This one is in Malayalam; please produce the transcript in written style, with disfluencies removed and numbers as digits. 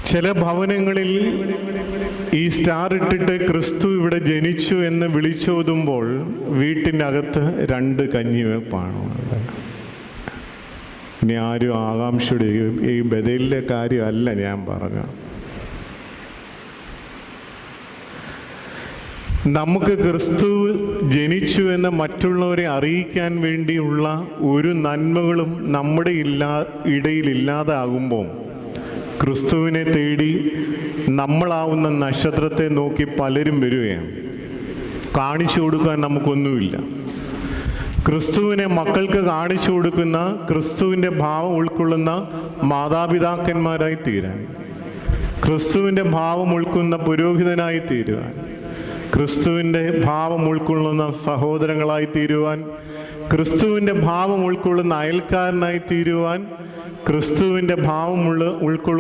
ചില ഭവനങ്ങളിൽ ഈ സ്റ്റാർ ഇട്ടിട്ട് ക്രിസ്തു ഇവിടെ ജനിച്ചു എന്ന് വിളിച്ചോതുമ്പോൾ വീട്ടിനകത്ത് 2 കഞ്ഞിവെപ്പാണ്. ഇനി ആരും ആകാംക്ഷയുടെ ഈ ബദലിലെ കാര്യമല്ല ഞാൻ പറഞ്ഞ. നമുക്ക് ക്രിസ്തു ജനിച്ചു എന്ന് മറ്റുള്ളവരെ അറിയിക്കാൻ വേണ്ടിയുള്ള ഒരു നന്മകളും നമ്മുടെ ഇടയിലില്ലാതാകുമ്പോൾ ക്രിസ്തുവിനെ തേടി നമ്മളാവുന്ന നക്ഷത്രത്തെ നോക്കി പലരും വരികയാണ്. കാണിച്ചു കൊടുക്കാൻ നമുക്കൊന്നുമില്ല. ക്രിസ്തുവിനെ മക്കൾക്ക് കാണിച്ചു കൊടുക്കുന്ന, ക്രിസ്തുവിൻ്റെ ഭാവം ഉൾക്കൊള്ളുന്ന മാതാപിതാക്കന്മാരായി തീരാൻ, ക്രിസ്തുവിൻ്റെ ഭാവം ഉൾക്കൊള്ളുന്ന പുരോഹിതനായി തീരുവാൻ, ക്രിസ്തുവിൻ്റെ ഭാവം ഉൾക്കൊള്ളുന്ന സഹോദരങ്ങളായി തീരുവാൻ, ക്രിസ്തുവിൻ്റെ ഭാവം ഉൾക്കൊള്ളുന്ന അയൽക്കാരനായി തീരുവാൻ, ക്രിസ്തുവിൻ്റെ ഭാവം ഉൾക്കൊള്ളുന്ന